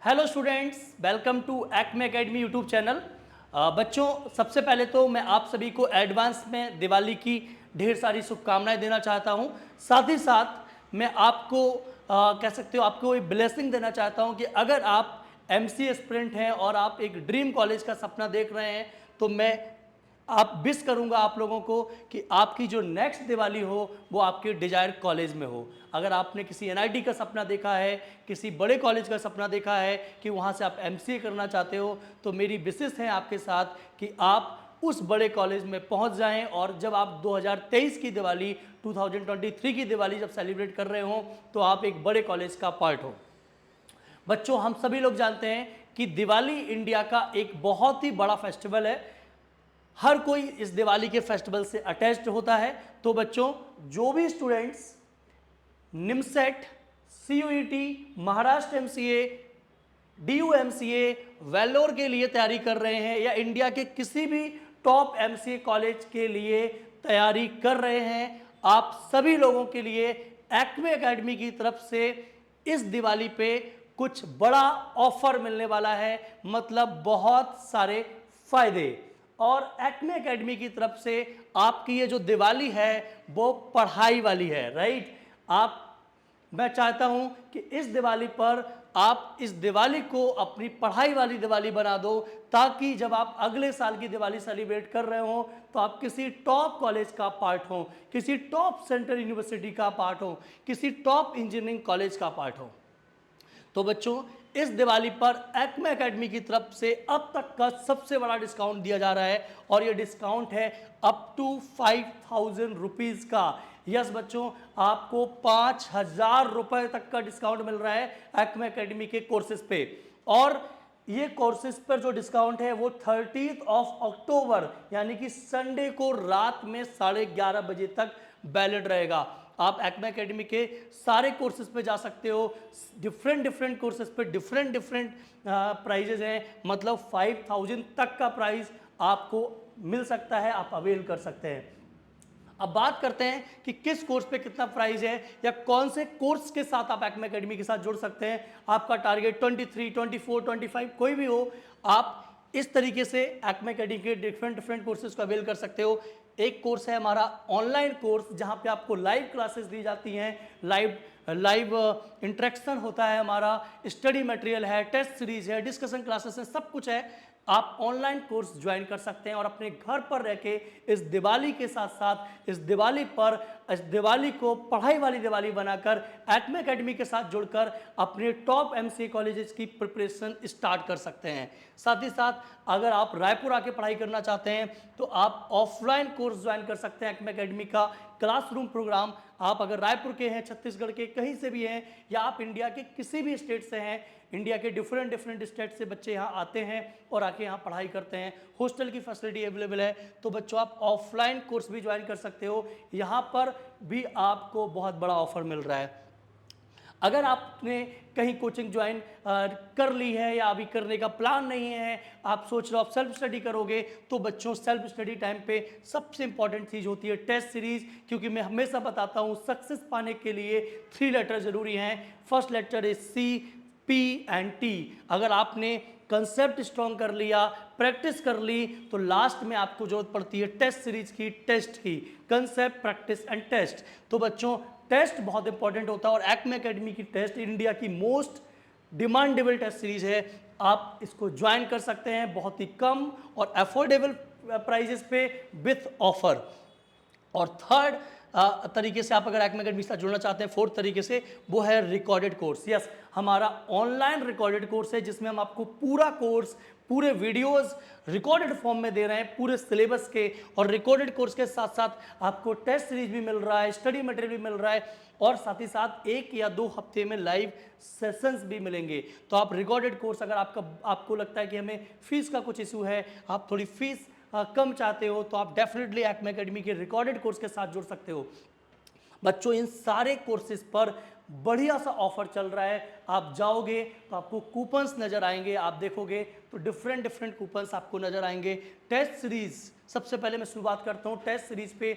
Hello students, welcome to Acme Academy YouTube channel. बच्चों, सबसे पहले तो मैं आप सभी को एडवांस में दिवाली की ढेर सारी शुभकामनाएं देना चाहता हूं। साथ ही साथ मैं आपको कह सकते हो आपको एक ब्लेसिंग देना चाहता हूं कि अगर आप एमसीए एस्पिरेंट हैं और आप एक ड्रीम कॉलेज का सपना देख रहे हैं तो मैं आप विश करूंगा आप लोगों को कि आपकी जो नेक्स्ट दिवाली हो वो आपके डिजायर कॉलेज में हो। अगर आपने किसी एनआईटी का सपना देखा है, किसी बड़े कॉलेज का सपना देखा है कि वहाँ से आप एमसीए करना चाहते हो, तो मेरी विशेष है आपके साथ कि आप उस बड़े कॉलेज में पहुँच जाएं और जब आप 2023 की दिवाली 2023 की दिवाली जब सेलिब्रेट कर रहे हो तो आप एक बड़े कॉलेज का पार्ट हो। बच्चों, हम सभी लोग जानते हैं कि दिवाली इंडिया का एक बहुत ही बड़ा फेस्टिवल है। हर कोई इस दिवाली के फेस्टिवल से अटैच्ड होता है। तो बच्चों, जो भी students NIMCET, CUET, Maharashtra MCA, DU MCA, Vellore के लिए तैयारी कर रहे हैं या इंडिया के किसी भी टॉप एमसीए कॉलेज के लिए तैयारी कर रहे हैं, आप सभी लोगों के लिए एक्मे एकेडमी की तरफ से इस दिवाली पे कुछ बड़ा ऑफर मिलने वाला है। मतलब बहुत सारे फायदे। और एक्मे एकेडमी की तरफ से आपकी ये जो दिवाली है वो पढ़ाई वाली है, राइट। मैं चाहता हूं कि इस दिवाली पर आप इस दिवाली को अपनी पढ़ाई वाली दिवाली बना दो, ताकि जब आप अगले साल की दिवाली सेलिब्रेट कर रहे हो तो आप किसी टॉप कॉलेज का पार्ट हो, किसी टॉप सेंट्रल यूनिवर्सिटी का पार्ट हो, किसी टॉप इंजीनियरिंग कॉलेज का पार्ट हो। तो बच्चों, इस दिवाली पर एक्मे एकेडमी की तरफ से अब तक का सबसे बड़ा डिस्काउंट दिया जा रहा है और ये डिस्काउंट है अप टू 5,000 रुपीज़ का। यस बच्चों, आपको 5,000 रुपए तक का डिस्काउंट मिल रहा है एक्मे एकेडमी के कोर्सेज पे। और ये कोर्सेज पर जो डिस्काउंट है वो 30 अक्टूबर यानी कि संडे को रात में 11:30 बजे तक वैलिड रहेगा। आप एक्मे एकेडमी के सारे कोर्सेज पे जा सकते हो। डिफरेंट कोर्सेज पे डिफरेंट प्राइजेज हैं। मतलब 5,000 तक का प्राइस आपको मिल सकता है, आप अवेल कर सकते हैं। अब बात करते हैं कि किस कोर्स पे कितना प्राइस है या कौन से कोर्स के साथ आप एक्मे एकेडमी के साथ जुड़ सकते हैं। आपका टारगेट 23, 24, 25 कोई भी हो, आप इस तरीके से एक्मे एकेडमी के डिफरेंट कोर्सेज को अवेल कर सकते हो। एक कोर्स है हमारा ऑनलाइन कोर्स, जहां पे आपको लाइव क्लासेस दी जाती हैं, लाइव इंटरेक्शन होता है, हमारा स्टडी मटेरियल है, टेस्ट सीरीज है, डिस्कशन क्लासेस है, सब कुछ है। आप ऑनलाइन कोर्स ज्वाइन कर सकते हैं और अपने घर पर रह के इस दिवाली के साथ साथ इस दिवाली को पढ़ाई वाली दिवाली बनाकर एक्मे एकेडमी के साथ जुड़कर अपने टॉप एमसीए कॉलेजेस की प्रिपरेशन स्टार्ट कर सकते हैं। साथ ही साथ अगर आप रायपुर आके पढ़ाई करना चाहते हैं तो आप ऑफलाइन कोर्स ज्वाइन कर सकते हैं एक्मे एकेडमी का क्लासरूम प्रोग्राम। आप अगर रायपुर के हैं, छत्तीसगढ़ के कहीं से भी हैं, या आप इंडिया के किसी भी स्टेट से हैं, इंडिया के डिफरेंट स्टेट से बच्चे यहाँ आते हैं और आके यहाँ पढ़ाई करते हैं। हॉस्टल की फैसिलिटी अवेलेबल है। तो बच्चों, आप ऑफलाइन कोर्स भी ज्वाइन कर सकते हो। यहाँ पर भी आपको बहुत बड़ा ऑफर मिल रहा है। अगर आपने कहीं कोचिंग ज्वाइन कर ली है या अभी करने का प्लान नहीं है, आप सोच रहे हो आप सेल्फ स्टडी करोगे, तो बच्चों सेल्फ स्टडी टाइम पे सबसे इंपॉर्टेंट चीज़ होती है टेस्ट सीरीज। क्योंकि मैं हमेशा बताता हूँ सक्सेस पाने के लिए 3 लेटर जरूरी हैं। First letter is C, P and T। अगर आपने कंसेप्ट स्ट्रॉन्ग कर लिया, प्रैक्टिस कर ली, तो लास्ट में आपको जरूरत पड़ती है टेस्ट सीरीज की, टेस्ट की, कंसेप्ट, प्रैक्टिस एंड टेस्ट। तो बच्चों, टेस्ट बहुत इंपॉर्टेंट होता है और एक्मे एकेडमी की टेस्ट इंडिया की मोस्ट डिमांडेबल टेस्ट सीरीज है। आप इसको ज्वाइन कर सकते हैं बहुत ही कम और अफोर्डेबल प्राइजेस पे विथ ऑफर। और थर्ड तरीके से आप अगर एक्मे एकेडमी के साथ जुड़ना चाहते हैं, फोर्थ तरीके से, वो है रिकॉर्डेड कोर्स। यस, हमारा ऑनलाइन रिकॉर्डेड कोर्स है जिसमें हम आपको पूरा कोर्स, पूरे वीडियोस रिकॉर्डेड फॉर्म में दे रहे हैं पूरे सिलेबस के। और रिकॉर्डेड कोर्स के साथ साथ आपको टेस्ट सीरीज भी मिल रहा है, स्टडी मटेरियल भी मिल रहा है और साथ ही साथ 1 या 2 हफ्ते में लाइव सेशंस भी मिलेंगे। तो आप रिकॉर्डेड कोर्स, अगर आपको लगता है कि हमें फीस का कुछ इशू है, आप थोड़ी फीस कम चाहते हो, तो आप डेफिनेटली एक्मे एकेडमी के रिकॉर्डेड कोर्स के साथ जुड़ सकते हो। बच्चों, इन सारे कोर्सेज पर बढ़िया सा ऑफर चल रहा है। आप जाओगे तो आपको कूपन्स नजर आएंगे, आप देखोगे तो डिफरेंट कूपन्स आपको नजर आएंगे। टेस्ट सीरीज, सबसे पहले मैं शुरुआत करता हूं टेस्ट सीरीज पे।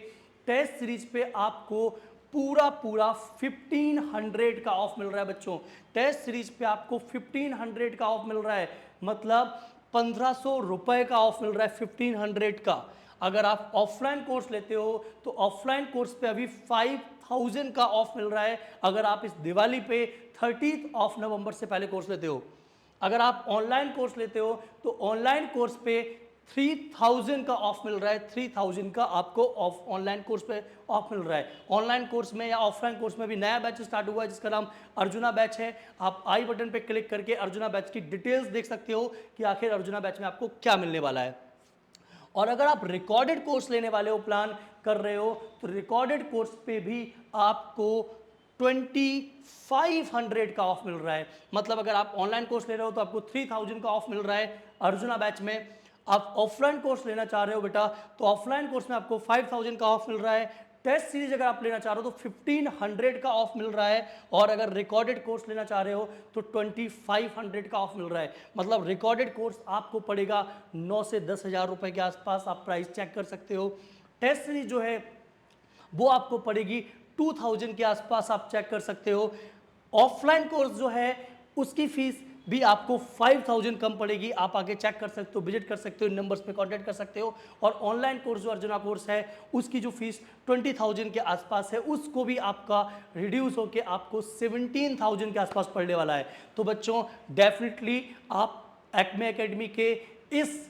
टेस्ट सीरीज पे आपको पूरा पूरा 1500 का ऑफ मिल रहा है बच्चों। टेस्ट सीरीज पे आपको 1500 का ऑफ मिल रहा है, मतलब 1500 रुपए का ऑफ मिल रहा है 1500 का। अगर आप ऑफलाइन कोर्स लेते हो तो ऑफलाइन कोर्स पे अभी 5000 का ऑफ मिल रहा है, अगर आप इस दिवाली पे 30 ऑफ नवंबर से पहले कोर्स लेते हो। अगर आप ऑनलाइन कोर्स लेते हो तो ऑनलाइन कोर्स पे 3000 का ऑफ मिल रहा है, 3000 का आपको ऑफ ऑनलाइन कोर्स पे ऑफ मिल रहा है। ऑनलाइन कोर्स में या ऑफलाइन कोर्स में भी नया बैच स्टार्ट हुआ है जिसका नाम अर्जुना बैच है। आप आई बटन पे क्लिक करके अर्जुना बैच की डिटेल्स देख सकते हो कि आखिर अर्जुना बैच में आपको क्या मिलने वाला है। और अगर आप रिकॉर्डेड कोर्स लेने वाले हो, प्लान कर रहे हो, तो रिकॉर्डेड कोर्स पे भी आपको 2500 का ऑफ मिल रहा है। मतलब अगर आप ऑनलाइन कोर्स ले रहे हो तो आपको 3000 का ऑफ मिल रहा है अर्जुना बैच में। आप ऑफलाइन कोर्स लेना चाह रहे हो बेटा तो ऑफलाइन कोर्स में आपको 5000 का ऑफ मिल रहा है। टेस्ट सीरीज अगर आप लेना चाह रहे हो तो 1500 का ऑफ मिल रहा है, और अगर रिकॉर्डेड कोर्स लेना चाह रहे हो तो 2500 का ऑफ मिल रहा है। मतलब रिकॉर्डेड कोर्स आपको पड़ेगा 9 से 10,000 रुपए के आसपास, आप प्राइस चेक कर सकते हो। टेस्ट सीरीज जो है वो आपको पड़ेगी 2000 के आसपास, आप चेक कर सकते हो। ऑफलाइन कोर्स जो है उसकी फीस भी आपको 5000 कम पड़ेगी, आप आगे चेक कर सकते हो, विजिट कर सकते हो, इन नंबर्स पे कांटेक्ट कर सकते हो। और ऑनलाइन कोर्स जो अर्जुना कोर्स है उसकी जो फीस 20000 के आसपास है, उसको भी आपका रिड्यूस होकर आपको 17000 के आसपास पड़ने वाला है। तो बच्चों डेफिनेटली आप एक्मे एकेडमी के इस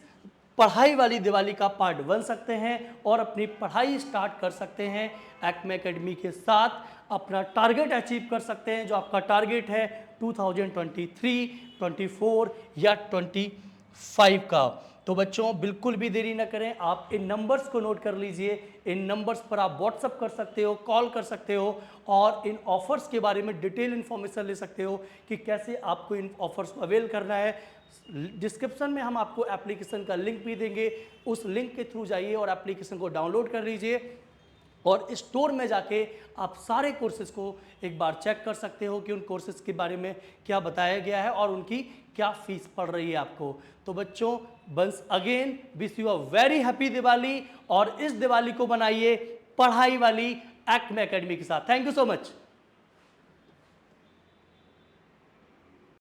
पढ़ाई वाली दिवाली का पार्ट बन सकते हैं और अपनी पढ़ाई स्टार्ट कर सकते हैं। एक्मे एकेडमी के साथ अपना टारगेट अचीव कर सकते हैं, जो आपका टारगेट है 2023, 24 या 25 का। तो बच्चों बिल्कुल भी देरी न करें, आप इन नंबर्स को नोट कर लीजिए। इन नंबर्स पर आप व्हाट्सअप कर सकते हो, कॉल कर सकते हो और इन ऑफर्स के बारे में डिटेल इन्फॉर्मेशन ले सकते हो कि कैसे आपको इन ऑफर्स को अवेल करना है। डिस्क्रिप्शन में हम आपको एप्लीकेशन का लिंक भी देंगे, उस लिंक के थ्रू जाइए और एप्लीकेशन को डाउनलोड कर लीजिए और स्टोर में जाके आप सारे कोर्सेज को एक बार चेक कर सकते हो कि उन कोर्सेज के बारे में क्या बताया गया है और उनकी क्या फीस पड़ रही है आपको। तो बच्चों once again wish you a very happy Diwali, और इस दिवाली को बनाइए पढ़ाई वाली एक्मे एकेडमी के साथ। Thank you so much.